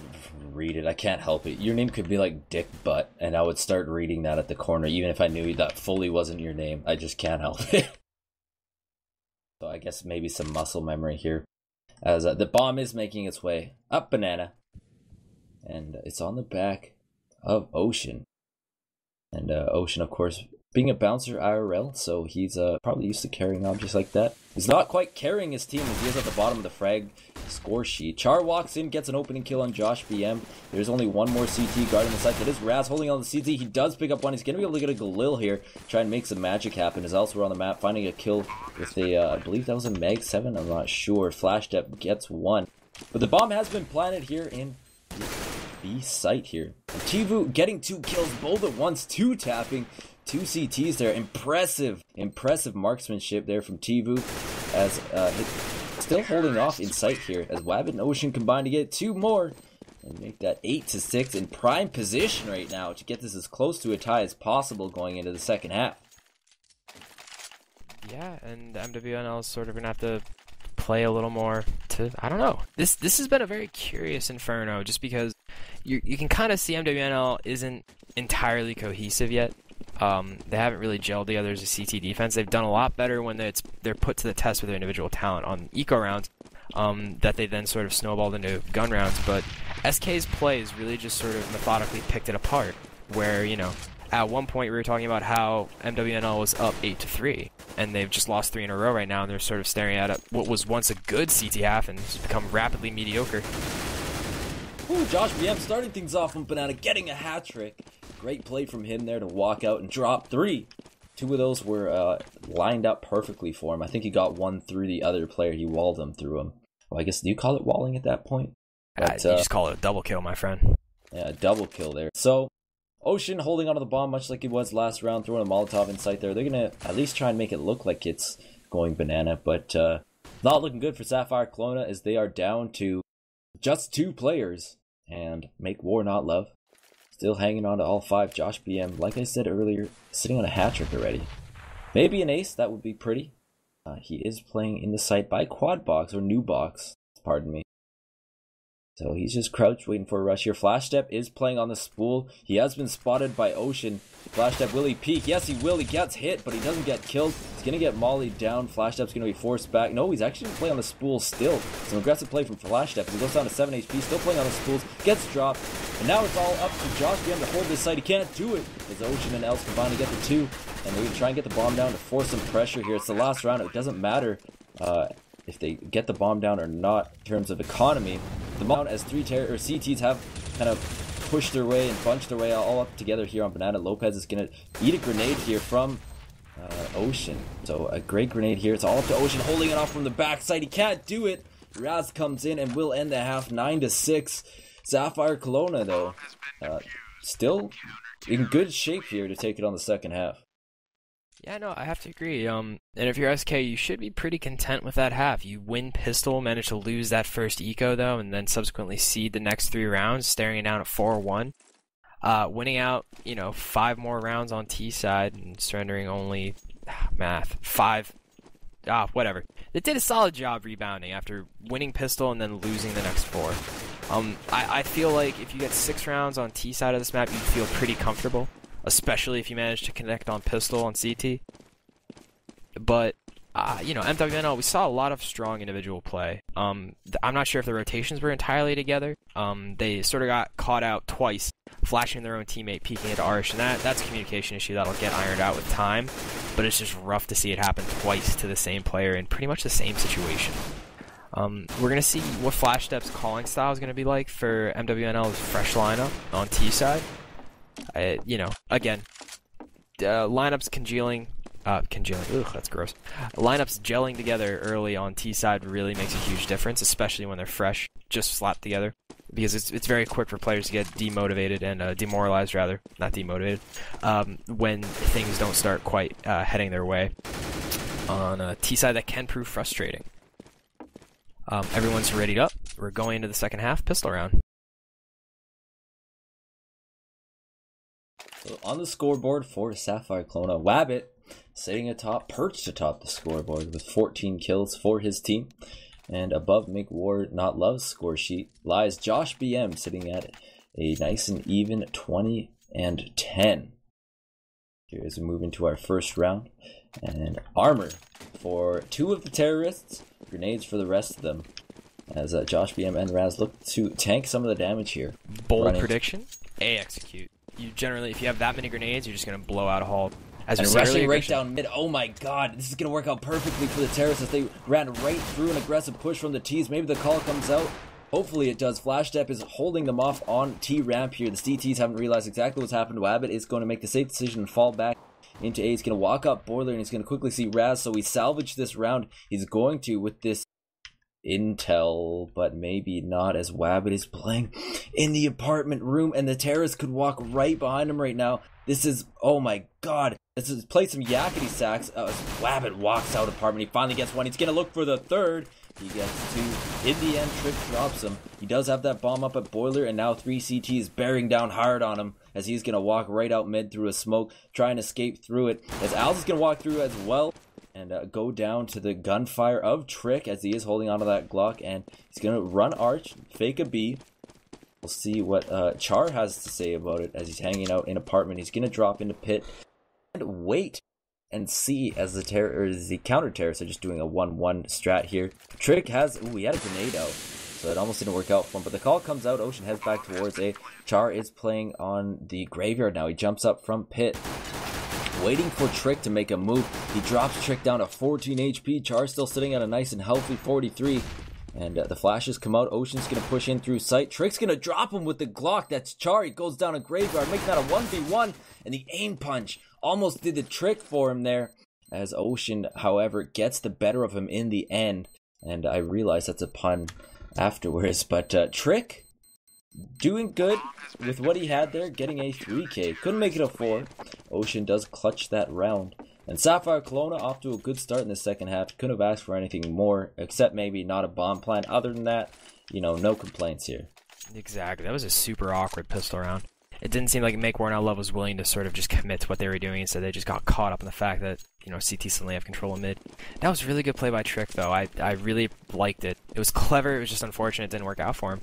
[SPEAKER 1] read it. I can't help it. Your name could be like Dick Butt, and I would start reading that at the corner, even if I knew that fully wasn't your name. I just can't help it. So I guess maybe some muscle memory here. As the bomb is making its way up Banana. And it's on the back of Ocean. And Ocean, of course, being a bouncer IRL, so he's probably used to carrying objects like that. He's not quite carrying his team as he is at the bottom of the frag score sheet. Char walks in, gets an opening kill on Josh BM. There's only one more CT guarding the site. That is Raz holding on the CT. He does pick up one. He's going to be able to get a Galil here, try and make some magic happen. Is elsewhere on the map, finding a kill with a, I believe that was a Mag 7, I'm not sure. Flash Step gets one. But the bomb has been planted here in B site here. And Tivu getting 2 kills both at once, 2 tapping. 2 CTs there. Impressive marksmanship there from Tivu, as still holding off in sight here as Wabbit and Ocean combine to get 2 more and make that 8-6 in prime position right now to get this as close to a tie as possible going into the second half.
[SPEAKER 2] Yeah, and MWNL is sort of gonna have to play a little more to, I don't know. This has been a very curious Inferno, just because you can kind of see MWNL isn't entirely cohesive yet. They haven't really gelled together as a CT defense. They've done a lot better when they're put to the test with their individual talent on eco rounds, that they then sort of snowballed into gun rounds. But SK's plays really just sort of methodically picked it apart, where, you know, at one point we were talking about how MWNL was up 8-3, and they've just lost 3 in a row right now, and they're sort of staring at what was once a good CT half and has become rapidly mediocre.
[SPEAKER 1] Ooh, Josh BM starting things off on Banana, getting a hat trick. Great play from him there to walk out and drop 3. 2 of those were lined up perfectly for him. I think he got one through the other player. He walled them through him. Well, I guess, do you call it walling at that point? But,
[SPEAKER 2] you just call it a double kill, my friend.
[SPEAKER 1] Yeah, a double kill there. So, Ocean holding onto the bomb much like it was last round, throwing a Molotov in sight there. They're going to at least try and make it look like it's going Banana, but not looking good for SapphireKelowna as they are down to just 2 players. And make war not love. Still hanging on to all 5. Josh BM, like I said earlier, sitting on a hat trick already. Maybe an ace, that would be pretty. He is playing in the site by Quad Box, or New Box, pardon me. So he's just crouched, waiting for a rush here. Flash Step is playing on the spool. He has been spotted by Ocean. Flash Step, will he peek? Yes, he will. He gets hit, but he doesn't get killed. He's going to get mollied down. Flash Step's going to be forced back. No, he's actually going to play on the spool still. Some aggressive play from Flash Step. He goes down to 7 HP, still playing on the spools. Gets dropped. And now it's all up to Josh BM to hold this site. He can't do it as Ocean and Els combine to get the 2. And they're going to try and get the bomb down to force some pressure here. It's the last round. It doesn't matter if they get the bomb down or not in terms of economy. The bomb, as 3 CTs have kind of pushed their way and bunched their way all up together here on Banana. Lopez is going to eat a grenade here from Ocean. So a great grenade here. It's all up to Ocean, holding it off from the backside. He can't do it. Raz comes in and will end the half 9-6. SapphireKelowna, though, still in good shape here to take it on the second half.
[SPEAKER 2] Yeah, no, I have to agree. And if you're SK, you should be pretty content with that half. You win pistol, manage to lose that first eco, though, and then subsequently seed the next 3 rounds, staring it down at 4-1. Winning out, 5 more rounds on T side and surrendering only, 5. Whatever. They did a solid job rebounding after winning pistol and then losing the next 4. I feel like if you get 6 rounds on T side of this map, you'd feel pretty comfortable, especially if you manage to connect on pistol on CT. But, MWNL, we saw a lot of strong individual play. I'm not sure if the rotations were entirely together. They sort of got caught out twice flashing their own teammate, peeking into Arch, and that's a communication issue that'll get ironed out with time, but it's just rough to see it happen twice to the same player in pretty much the same situation. We're going to see what Flash Step's calling style is going to be like for MWNL's fresh lineup on T side. You know, again, lineups congealing. Ugh, that's gross. Lineups gelling together early on T side really makes a huge difference, especially when they're fresh, just slapped together, because it's very quick for players to get demotivated and demoralized, rather, not demotivated, when things don't start quite heading their way on a T side that can prove frustrating. Everyone's readied up. We're going into the second half, pistol round.
[SPEAKER 1] So on the scoreboard for SapphireKelowna, Wabbit sitting atop, perched atop the scoreboard with 14 kills for his team. And above Make War Not Love's score sheet lies Josh BM sitting at a nice and even 20 and 10. Here as we move into our first round. And armor for 2 of the terrorists, grenades for the rest of them. As Josh BM and Raz look to tank some of the damage here.
[SPEAKER 2] Bold prediction, A execute. You generally, if you have that many grenades, you're just going to blow out a hall.
[SPEAKER 1] And rushing right down mid. Oh my god, this is going to work out perfectly for the terrorists as they ran right through an aggressive push from the T's. Maybe the call comes out. Hopefully it does. Flash Step is holding them off on T ramp here. The CTs haven't realized exactly what's happened. Wabbit is going to make the safe decision and fall back into A. He's going to walk up Boiler and he's going to quickly see Raz. So he salvaged this round. He's going to with this intel, but maybe not, as Wabbit is playing in the apartment room and the terrorists could walk right behind him right now. This is, oh my god, this is play some yakety sacks as Wabbit walks out apartment. He finally gets one. He's gonna look for the third. He gets two. In the end, Trick drops him. He does have that bomb up at Boiler, and now 3 CTs bearing down hard on him as he's gonna walk right out mid through a smoke, try and escape through it, as Al's is gonna walk through as well and go down to the gunfire of Trick as he is holding onto that Glock, and he's gonna run Arch, fake a B. We'll see what Char has to say about it as he's hanging out in apartment. He's gonna drop into pit and wait and see as the counter terrorists are just doing a 1-1 strat here. Trick has, he had a grenade out, so it almost didn't work out for him, but the call comes out. Ocean heads back towards A. Char is playing on the graveyard now. He jumps up from pit, waiting for Trick to make a move. He drops Trick down to 14 HP. Char still sitting at a nice and healthy 43. And the flashes come out. Ocean's going to push in through sight. Trick's going to drop him with the Glock. That's Char. He goes down a graveyard, making that a 1v1. And the aim punch almost did the trick for him there. As Ocean, however, gets the better of him in the end. And I realize that's a pun afterwards. But Trick doing good with what he had there, getting a 3K. Couldn't make it a 4. Ocean does clutch that round. And SapphireKelowna off to a good start in the second half. Couldn't have asked for anything more, except maybe not a bomb plan. Other than that, you know, no complaints here.
[SPEAKER 2] Exactly. That was a super awkward pistol round. It didn't seem like Make War Not Love was willing to sort of just commit to what they were doing, so they just got caught up in the fact that, you know, CT suddenly have control of mid. That was really good play by Trick, though. I really liked it. It was clever. It was just unfortunate it didn't work out for him.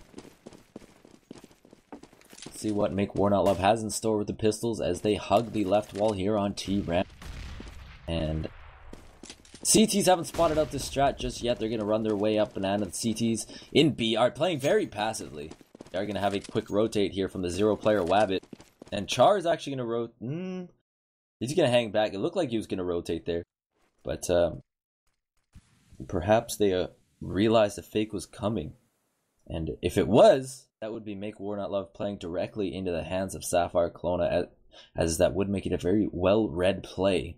[SPEAKER 1] Let's see what Make War Not Love has in store with the pistols as they hug the left wall here on T-ramp. And CTs haven't spotted out this strat just yet. They're going to run their way up banana. The CTs in B are playing very passively. They are going to have a quick rotate here from the 0-player Wabbit. And Char is actually going to rotate. He's going to hang back. It looked like he was going to rotate there. But perhaps they realized the fake was coming. And if it was, that would be Make War Not Love playing directly into the hands of SapphireKelowna, as that would make it a very well-read play.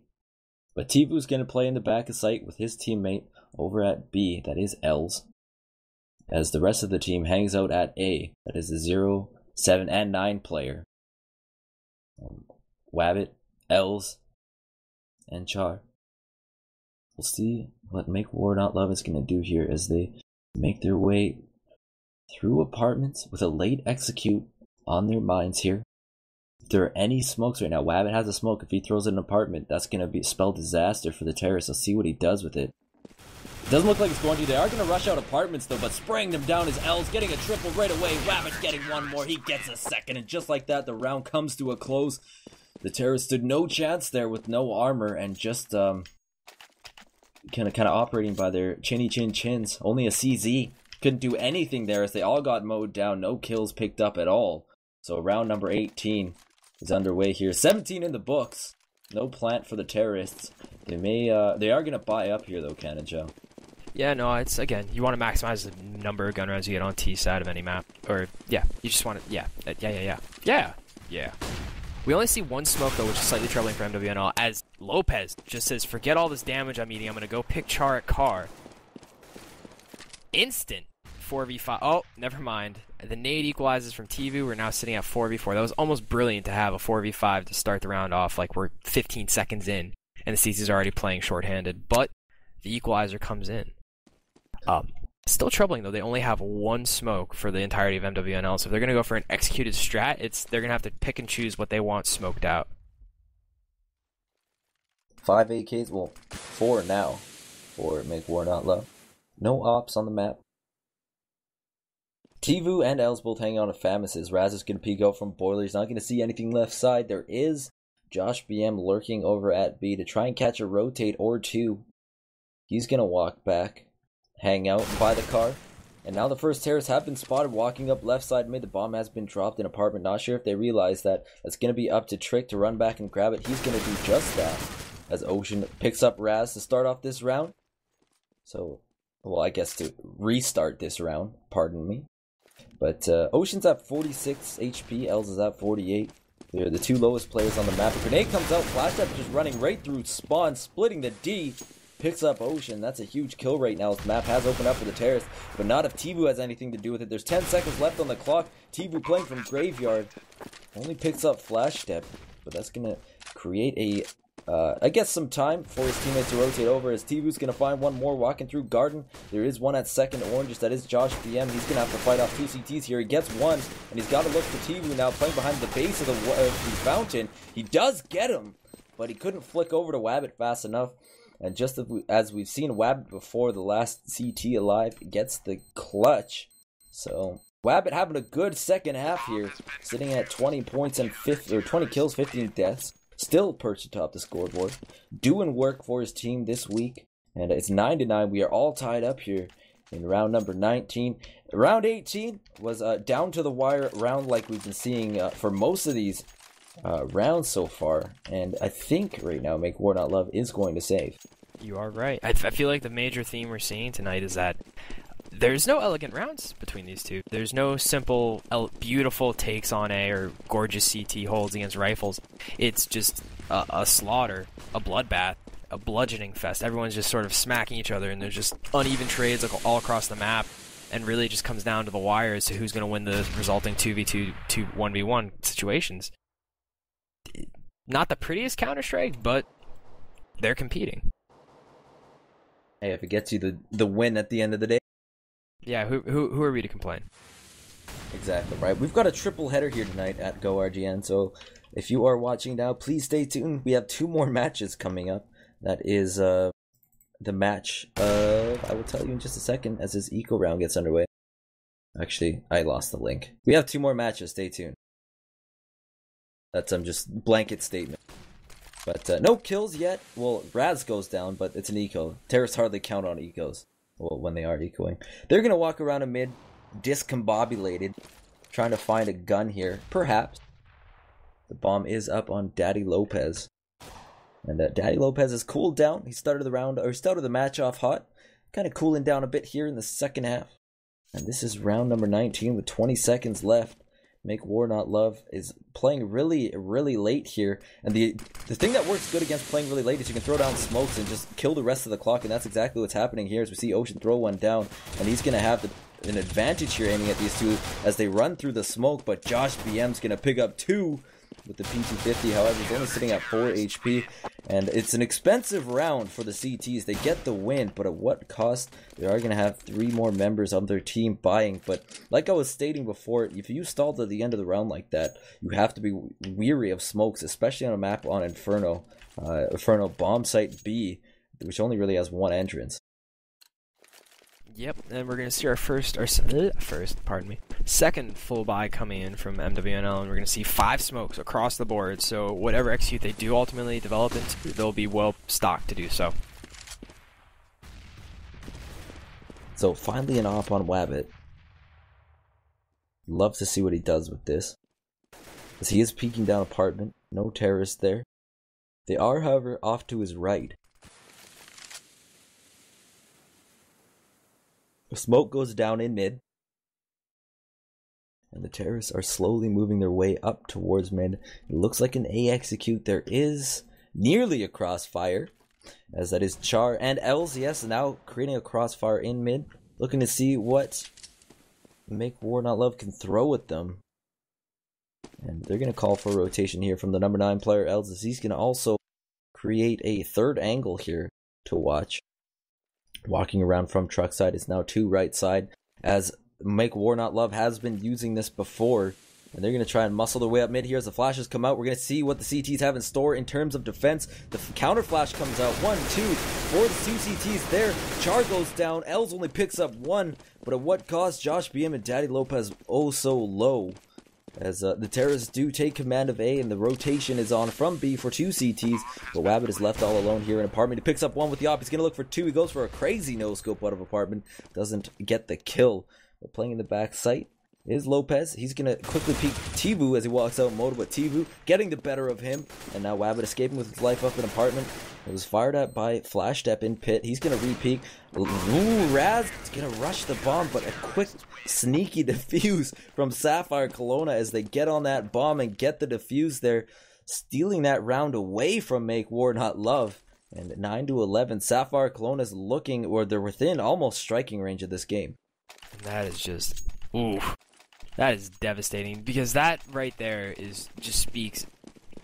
[SPEAKER 1] But Tivu's going to play in the back of sight with his teammate over at B, that is Els, as the rest of the team hangs out at A, that is the 0, 7, and 9 player. Wabbit, Els, and Char. We'll see what Make War Not Love is going to do here as they make their way through apartments with a late execute on their minds here. If there are any smokes right now, Wabbit has a smoke. If he throws it in an apartment, that's going to spell disaster for the terrorists. Let's see what he does with it. It doesn't look like it's going to. They are going to rush out apartments, though, but spraying them down is Els, getting a triple right away. Wabbit getting one more. He gets a second, and just like that, the round comes to a close. The terrorists stood no chance there with no armor and just kind of operating by their chins. Only a CZ couldn't do anything there as they all got mowed down. No kills picked up at all. So round number 18 is underway here. 17 in the books. No plant for the terrorists. They are gonna buy up here though, Cannon Joe.
[SPEAKER 2] Yeah, no, it's, again, you want to maximize the number of gun rounds you get on T side of any map. Or, yeah, you just want to, yeah. We only see one smoke, though, which is slightly troubling for MWNL, as Lopez just says, forget all this damage I'm eating, I'm going to go pick Char at car. Instant 4v5. Oh, never mind. The nade equalizes from TV. We're now sitting at 4v4. That was almost brilliant to have a 4v5 to start the round off, like we're 15 seconds in, and the CC's already playing shorthanded, but the equalizer comes in. Still troubling though. They only have one smoke for the entirety of MWNL. So if they're gonna go for an executed strat, they're gonna have to pick and choose what they want smoked out.
[SPEAKER 1] 5 AKs, well, 4 now for Make War Not Love. No ops on the map. Tivu and Els both hanging on to Famises. Raz is gonna peek out from Boiler. He's not gonna see anything left side. There is Josh BM lurking over at B to try and catch a rotate or two. He's gonna walk back, hang out by the car, and now the first terrorists have been spotted walking up left side mid. The bomb has been dropped in apartment. Not sure if they realize that it's going to be up to Trick to run back and grab it. He's going to do just that as Ocean picks up Raz to start off this round. So, well, I guess to restart this round, pardon me. But Ocean's at 46 HP, Els is at 48. They're the two lowest players on the map. A grenade comes out, Flash Up just running right through Spawn, splitting the D. Picks up Ocean. That's a huge kill right now. The map has opened up for the terrorists, but not if Tivu has anything to do with it. There's 10 seconds left on the clock. Tivu playing from Graveyard. Only picks up Flash Step, but that's going to create I guess some time for his teammates to rotate over as Tivu's going to find one more walking through Garden. There is one at second oranges. That is Josh BM. He's going to have to fight off two CTs here. He gets one, and he's got to look for Tivu now playing behind the base of the fountain. He does get him, but he couldn't flick over to Wabbit fast enough. And just as we've seen Wabbit before, the last CT alive gets the clutch. So Wabbit having a good second half here, sitting at 20 points and 20 kills, 15 deaths. Still perched atop the scoreboard, doing work for his team this week. And it's 9-9. We are all tied up here in round number 19. Round 18 was down to the wire round like we've been seeing for most of these rounds so far, and I think right now Make War Not Love is going to save.
[SPEAKER 2] You are right. I feel like the major theme we're seeing tonight is that there's no elegant rounds between these two. There's no simple, beautiful takes on A or gorgeous CT holds against rifles. It's just a slaughter, a bloodbath, a bludgeoning fest. Everyone's just sort of smacking each other, and there's just uneven trades all across the map, and really it just comes down to the wire as to who's going to win the resulting 2v2, 1v1 situations. Not the prettiest Counter-Strike, but they're competing.
[SPEAKER 1] Hey, if it gets you the win at the end of the day.
[SPEAKER 2] Yeah, who are we to complain?
[SPEAKER 1] Exactly, right. We've got a triple header here tonight at GoRGN, so if you are watching now, please stay tuned. We have 2 more matches coming up. That is the match of, I will tell you in just a second as this eco round gets underway. Actually, I lost the link. We have 2 more matches, stay tuned. That's just blanket statement. But no kills yet. Well, Raz goes down, but it's an eco. Terrorists hardly count on ecos. Well, when they are ecoing. They're going to walk around a mid, discombobulated, trying to find a gun here. Perhaps. The bomb is up on Daddy Lopez. And Daddy Lopez has cooled down. He started the match off hot. Kind of cooling down a bit here in the second half. And this is round number 19 with 20 seconds left. Make War Not Love is playing really, really late here. And the thing that works good against playing really late is you can throw down smokes and just kill the rest of the clock. And that's exactly what's happening here as we see Ocean throw one down. And he's going to have an advantage here aiming at these two as they run through the smoke. But Josh BM's going to pick up 2 with the P250. However, he's only sitting at 4 HP. And it's an expensive round for the CTs. They get the win, but at what cost? They are going to have 3 more members of their team buying. But like I was stating before, if you stalled at the end of the round like that, you have to be weary of smokes, especially on a map on Inferno. Inferno bomb site B, which only really has 1 entrance.
[SPEAKER 2] Yep, and we're going to see our second full buy coming in from MWNL, and we're going to see 5 smokes across the board, so whatever execute they do ultimately develop into, they'll be well stocked to do so.
[SPEAKER 1] So finally an op on Wabbit. Love to see what he does with this. as he is peeking down apartment. No terrorists there. They are, however, off to his right. The smoke goes down in mid. And the terrorists are slowly moving their way up towards mid. It looks like an A execute. There is nearly a crossfire, as that is Char and Els, yes, now creating a crossfire in mid. Looking to see what Make War Not Love can throw at them. And they're going to call for a rotation here from the number 9 player, Els, as he's going to also create a third angle here to watch. Walking around from truck side is now to right side, as Make War Not Love has been using this before, and they're going to try and muscle their way up mid here as the flashes come out. We're going to see what the CTs have in store in terms of defense. The counter flash comes out. 1, 2 for the 2 CTs there. Char goes down. Els only picks up 1, but at what cost? Josh BM and Daddy Lopez oh so low, as the terrorists do take command of A, and the rotation is on from B for 2 CTs, but Wabbit is left all alone here in apartment. He picks up 1 with the op. He's going to look for 2. He goes for a crazy no-scope out of apartment. Doesn't get the kill. But playing in the back site is Lopez. He's going to quickly peek CEVO as he walks out moto, but CEVO getting the better of him, and now Wabbit escaping with his life up in apartment. It was fired at by Flash Step in pit. He's going to re-peek. Ooh, Raz is going to rush the bomb, but a quick sneaky defuse from SapphireKelowna as they get on that bomb and get the defuse there, stealing that round away from Make War Not Love. And 9-11, SapphireKelowna is looking, or they're within almost striking range of this game.
[SPEAKER 2] And that is just, oof. That is devastating, because that right there just speaks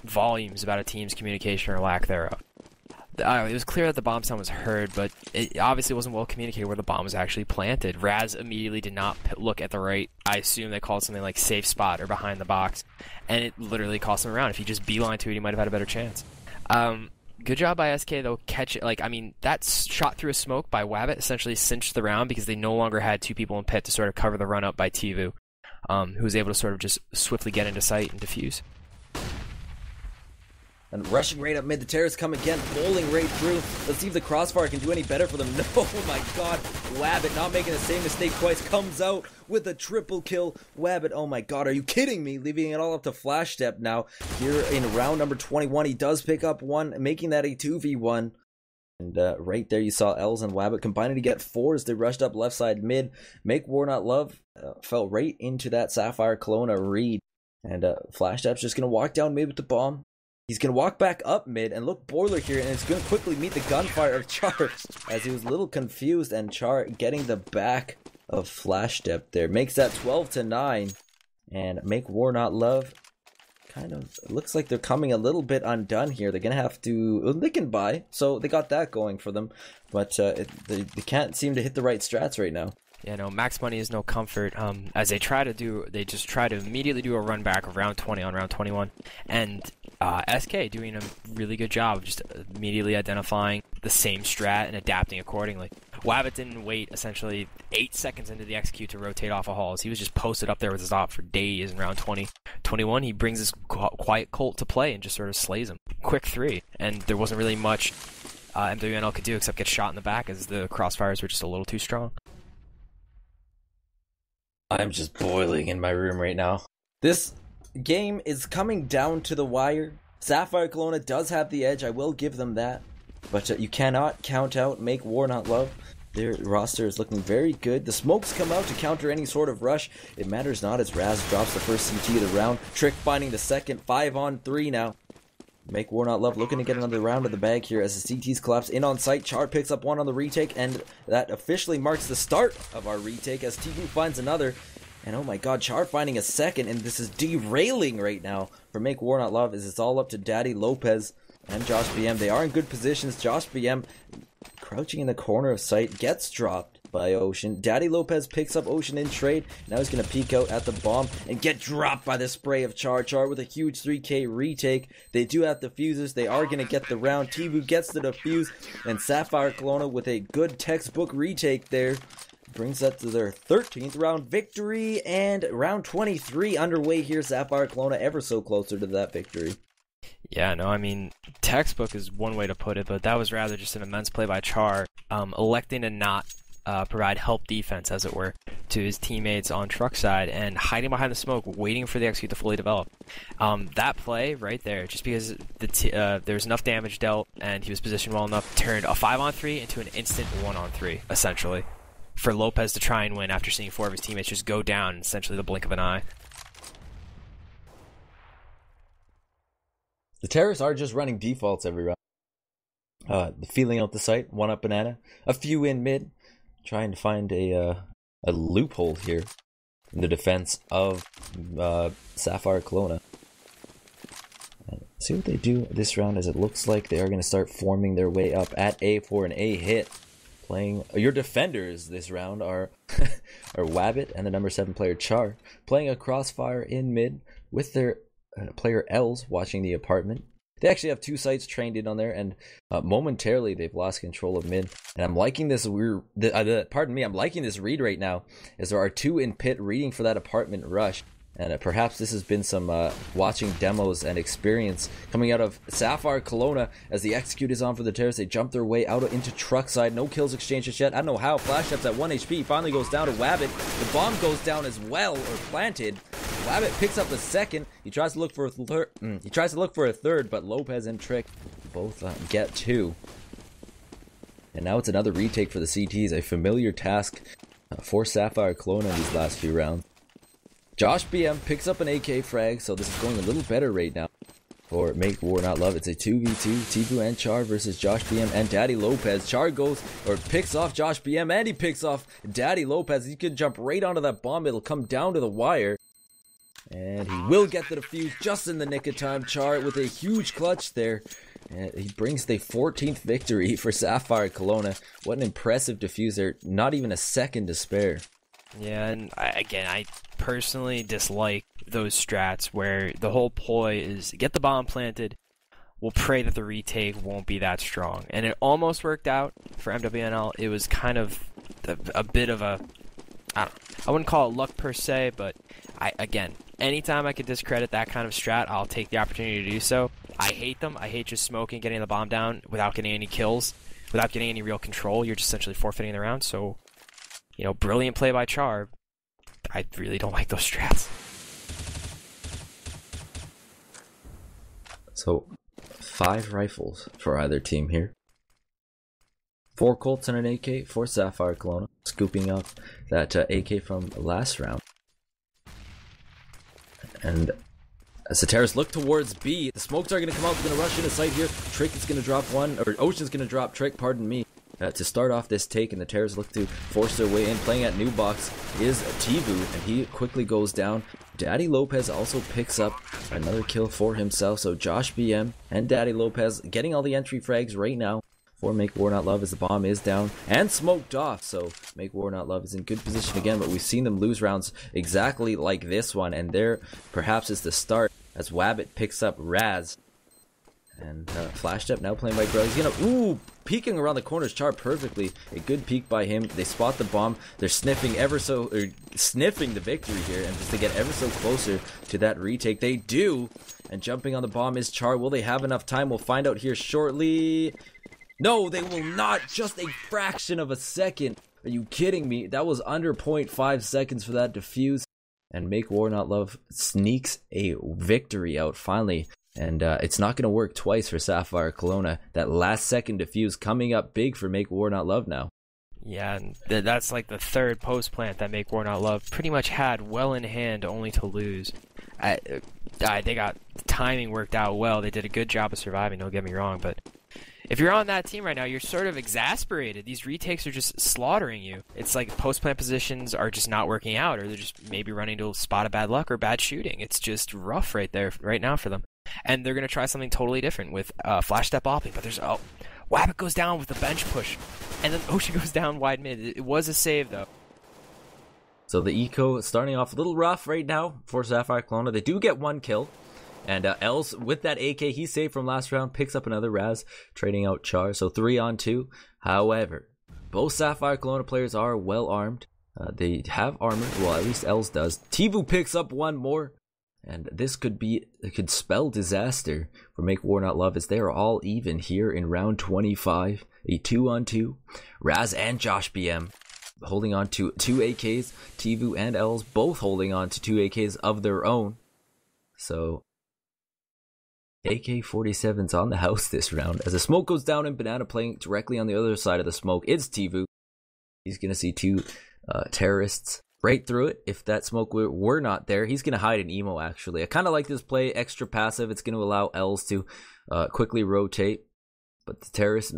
[SPEAKER 2] volumes about a team's communication or lack thereof. It was clear that the bomb sound was heard, but it obviously wasn't well communicated where the bomb was actually planted. Raz immediately did not look at the right. I assume they called something like safe spot or behind the box, and it literally cost him a round. If he just beeline to it, he might have had a better chance. Good job by SK, though. Catch it. That shot through a smoke by Wabbit essentially cinched the round, because they no longer had 2 people in pit to sort of cover the run up by CEVO, who was able to sort of just swiftly get into sight and defuse.
[SPEAKER 1] And rushing right up mid, the terrorists come again, bowling right through. Let's see if the crossfire can do any better for them. No, oh my god. Wabbit, not making the same mistake twice, comes out with a triple kill. Wabbit, oh my god, are you kidding me? Leaving it all up to Flash Step now. Here in round number 21, he does pick up 1, making that a 2v1. And right there you saw Els and Wabbit combining to get 4 as they rushed up left side mid. Make War Not Love fell right into that SapphireKelowna read. And Flash Step's just going to walk down mid with the bomb. He's going to walk back up mid and look Boiler here, and it's going to quickly meet the gunfire of Char, as he was a little confused, and Char getting the back of Flash Step there. Makes that 12-9, and Make War Not Love kind of, it looks like they're coming a little bit undone here. They're going to have to, they can buy, so they got that going for them, but they can't seem to hit the right strats right now.
[SPEAKER 2] Yeah, no, max money is no comfort. As they try to immediately do a run back of round 20 on round 21, and SK doing a really good job of just immediately identifying the same strat and adapting accordingly. Wabbit didn't wait essentially 8 seconds into the execute to rotate off of halls. He was just posted up there with his op for days in round 20. 21, he brings his quiet Colt to play and just sort of slays him. Quick 3, and there wasn't really much MWNL could do except get shot in the back, as the crossfires were just a little too strong.
[SPEAKER 1] I'm just boiling in my room right now. This game is coming down to the wire. SapphireKelowna does have the edge, I will give them that. But you cannot count out Make War Not Love. Their roster is looking very good. The smokes come out to counter any sort of rush. It matters not as Raz drops the first CT of the round. Trick finding the second. 5-on-3 now. Make War Not Love looking to get another round of the bag here as the CTs collapse in on site. Char picks up 1 on the retake, and that officially marks the start of our retake as TQ finds another. And oh my god, Char finding a second, and this is derailing right now for Make War Not Love, as it's all up to Daddy Lopez and Josh BM. They are in good positions. Josh BM crouching in the corner of sight, gets dropped by Ocean. Daddy Lopez picks up Ocean in trade. Now he's going to peek out at the bomb and get dropped by the spray of Char. Char with a huge 3k retake. They do have the fuses. They are going to get the round. CEVO gets the defuse, and SapphireKelowna with a good textbook retake there brings that to their 13th round victory, and round 23 underway here. SapphireKelowna ever so closer to that victory.
[SPEAKER 2] Yeah, no, I mean, textbook is one way to put it, but that was rather just an immense play by Char, electing to not provide help defense, as it were, to his teammates on truck side and hiding behind the smoke, waiting for the execute to fully develop. That play right there, just because there was enough damage dealt and he was positioned well enough, turned a 5-on-3 into an instant 1-on-3, essentially, for Lopez to try and win after seeing 4 of his teammates just go down in essentially the blink of an eye.
[SPEAKER 1] The terrorists are just running defaults every round. Feeling out the site, one up banana, a few in mid, trying to find a loophole here in the defense of SapphireKelowna. See what they do this round, as it looks like they are going to start forming their way up at A for an A hit. Playing your defenders this round are Wabbit and the number 7 player Char, playing a crossfire in mid with their player Els watching the apartment. They actually have 2 sites trained in on there, and momentarily they've lost control of mid. And I'm liking this I'm liking this read right now, as there are 2 in pit reading for that apartment rush. And perhaps this has been some watching demos and experience coming out of SapphireKelowna, as the execute is on for the terrorists. They jump their way out into truck side. No kills exchanged just yet. I don't know how. Flash Up's at 1 HP. Finally goes down to Wabbit. The bomb goes down as well, or planted. Wabbit picks up a second. He tries to look for a third, but Lopez and Trick both get 2. And now it's another retake for the CTs, a familiar task for SapphireKelowna in these last few rounds. Josh BM picks up an AK frag, so this is going a little better right now for Make War Not Love. It's a 2v2, CEVO and Char versus Josh BM and Daddy Lopez. Char picks off Josh BM, and he picks off Daddy Lopez. He could jump right onto that bomb. It'll come down to the wire. And he will get the defuse just in the nick of time. Char with a huge clutch there. And he brings the 14th victory for SapphireKelowna. What an impressive defuse there. Not even a second to spare.
[SPEAKER 2] Yeah, and I personally dislike those strats where the whole ploy is get the bomb planted, we'll pray that the retake won't be that strong. And it almost worked out for MWNL. It was kind of a bit of a, I wouldn't call it luck per se, but anytime I could discredit that kind of strat, I'll take the opportunity to do so. I hate them. I hate just smoking, getting the bomb down without getting any kills, without getting any real control. You're just essentially forfeiting the round, so... brilliant play by Char. I really don't like those strats.
[SPEAKER 1] So, 5 rifles for either team here. 4 Colts and an AK for SapphireKelowna, scooping up that AK from last round. And as the terrorists look towards B, the smokes are going to come out. They're going to rush into sight here. Trick is going to drop one, or Ocean's going to drop Trick, pardon me. To start off this take, and the terrorists look to force their way in. Playing at new box is CEVO, and he quickly goes down. Daddy Lopez also picks up another kill for himself, so Josh BM and Daddy Lopez getting all the entry frags right now for Make War Not Love, as the bomb is down and smoked off. So Make War Not Love is in good position again, but we've seen them lose rounds exactly like this one, and there perhaps is the start, as Wabbit picks up Raz. And Flashed Up now playing by Grell. He's gonna peeking around the corners. Char perfectly. A good peek by him. They spot the bomb. They're sniffing the victory here, and just to get ever so closer to that retake. They do. And jumping on the bomb is Char. Will they have enough time? We'll find out here shortly. No, they will not. Just a fraction of a second. Are you kidding me? That was under 0.5 seconds for that defuse. And Make War Not Love sneaks a victory out finally. And it's not going to work twice for SapphireKelowna. That last second defuse coming up big for Make War Not Love now.
[SPEAKER 2] Yeah, and that's like the third post plant that Make War Not Love pretty much had well in hand, only to lose. They got the timing worked out well. They did a good job of surviving, don't get me wrong. But if you're on that team right now, you're sort of exasperated. These retakes are just slaughtering you. It's like post plant positions are just not working out, or they're just maybe running to a spot of bad luck or bad shooting. It's just rough right now for them. And they're going to try something totally different with flash step opping. But there's Wabbit goes down with the bench push. And then Ocean goes down wide mid. It was a save, though.
[SPEAKER 1] So the eco starting off a little rough right now for SapphireKelowna. They do get 1 kill. And Els, with that AK he saved from last round, picks up another Raz, trading out Char. So 3-on-2. However, both SapphireKelowna players are well armed. They have armor. Well, at least Els does. CEVO picks up 1 more. And this could spell disaster for Make War Not Love, as they are all even here in round 25. A 2-on-2. Raz and Josh BM holding on to 2 AKs. CEVO and Els both holding on to 2 AKs of their own. So AK-47's on the house this round. As the smoke goes down and Banana playing directly on the other side of the smoke, it's CEVO. He's going to see 2 terrorists right through it. If that smoke were not there, he's going to hide an emo, actually. I kind of like this play, extra passive. It's going to allow Els to quickly rotate. But the terrorists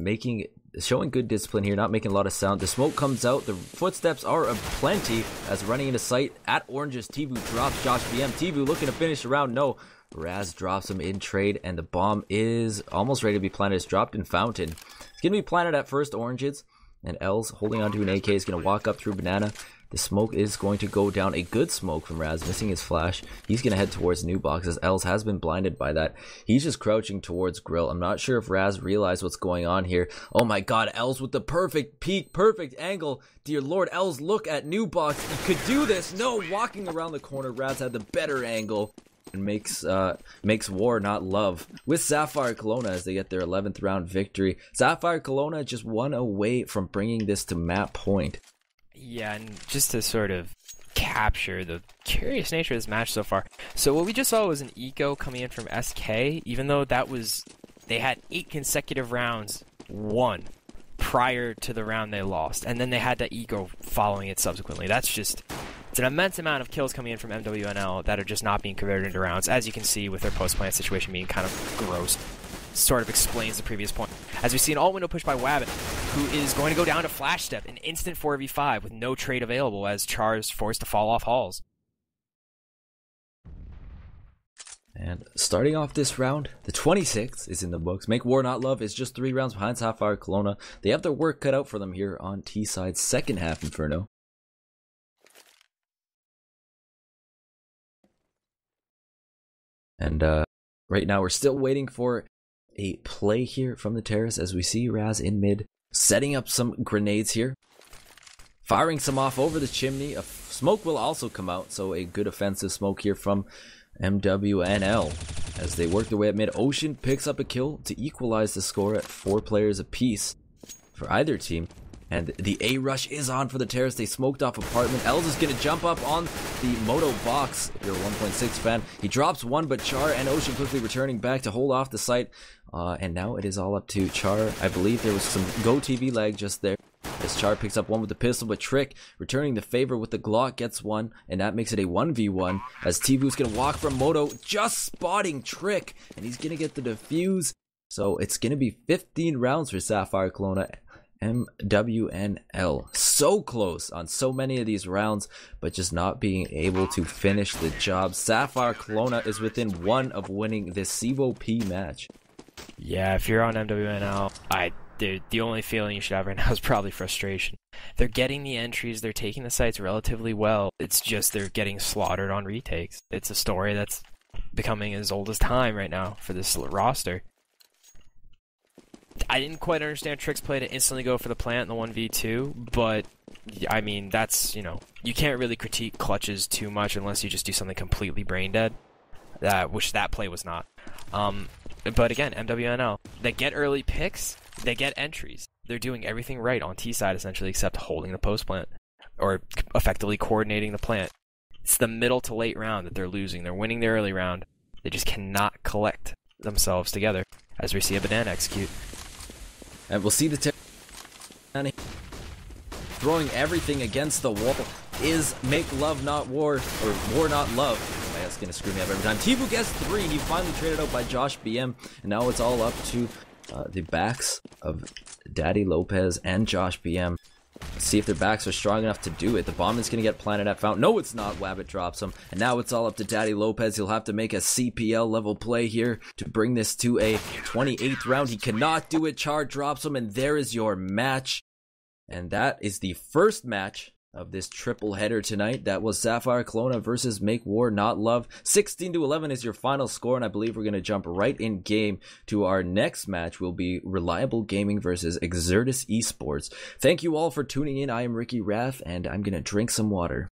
[SPEAKER 1] showing good discipline here, not making a lot of sound. The smoke comes out. The footsteps are plenty as running into sight at Orange's. CEVO drops Josh BM. CEVO looking to finish the round. No. Raz drops him in trade, and the bomb is almost ready to be planted. It's dropped in Fountain. It's going to be planted at first, Oranges. And Els holding onto an AK is going to walk up through Banana. The smoke is going to go down. A good smoke from Raz, missing his flash. He's going to head towards New Box as Els has been blinded by that. He's just crouching towards Grill. I'm not sure if Raz realized what's going on here. Oh my god, Els with the perfect peek, perfect angle. Dear Lord, Els, look at New Box. He could do this. No, walking around the corner. Raz had the better angle. And makes war not love with SapphireKelowna as they get their 11th round victory. SapphireKelowna just 1 away from bringing this to map point.
[SPEAKER 2] Yeah, and just to sort of capture the curious nature of this match so far. So what we just saw was an eco coming in from SK, even though they had 8 consecutive rounds won prior to the round they lost, and then they had that eco following it subsequently. It's an immense amount of kills coming in from MWNL that are just not being converted into rounds, as you can see with their post-plant situation being kind of gross. Sort of explains the previous point. As we see an alt-window push by Wabbit, who is going to go down to Flash Step, an instant 4v5 with no trade available as Char is forced to fall off halls.
[SPEAKER 1] And starting off this round, the 26th is in the books. Make War Not Love is just 3 rounds behind SapphireKelowna. They have their work cut out for them here on T-Side's second half Inferno. And right now we're still waiting for a play here from the terrace as we see Raz in mid, setting up some grenades here. Firing some off over the chimney. A smoke will also come out, so a good offensive smoke here from MWNL. As they work their way up mid, Ocean picks up a kill to equalize the score at 4 players apiece for either team. And the A-rush is on for the terrace. They smoked off apartment. Els is going to jump up on the Moto box. If you're a 1.6 fan, he drops 1, but Char and Ocean quickly returning back to hold off the site. And now it is all up to Char. I believe there was some Go TV lag just there. As Char picks up 1 with the pistol, but Trick returning the favor with the Glock gets 1, and that makes it a 1v1. As CEVO's going to walk from Moto, just spotting Trick, and he's going to get the defuse. So it's going to be 15 rounds for SapphireKelowna. MWNL so close on so many of these rounds, but just not being able to finish the job. SapphireKelowna is within 1 of winning this CEVO-P match.
[SPEAKER 2] Yeah, if you're on MWNL, the only feeling you should have right now is probably frustration. They're getting the entries, they're taking the sites relatively well. It's just they're getting slaughtered on retakes. It's a story that's becoming as old as time right now for this roster. I didn't quite understand Trick's play to instantly go for the plant in the 1v2, but I mean, that's, you can't really critique clutches too much unless you just do something completely brain dead, which that play was not. But again, MWNL, they get early picks, they get entries. They're doing everything right on T side essentially except holding the post plant or effectively coordinating the plant. It's the middle to late round that they're losing. They're winning the early round. They just cannot collect themselves together as we see a Banana execute.
[SPEAKER 1] And we'll see the throwing everything against the wall is Make Love Not War, or War Not Love. That's going to screw me up every time. CEVO gets 3. He finally traded out by Josh BM. And now it's all up to the backs of Daddy Lopez and Josh BM. Let's see if their backs are strong enough to do it. The bomb is going to get planted at Fountain. No, it's not. Wabbit drops him. And now it's all up to Daddy Lopez. He'll have to make a CPL level play here to bring this to a 28th round. He cannot do it. Char drops him, and there is your match. And that is the first match of this triple header tonight. That was SapphireKelowna versus Make War Not Love. 16-11 is your final score, and I believe we're going to jump right in game to our next match. Will be Reliable Gaming versus Exertus Esports. Thank you all for tuning in. I am Ricky Rath, and I'm going to drink some water.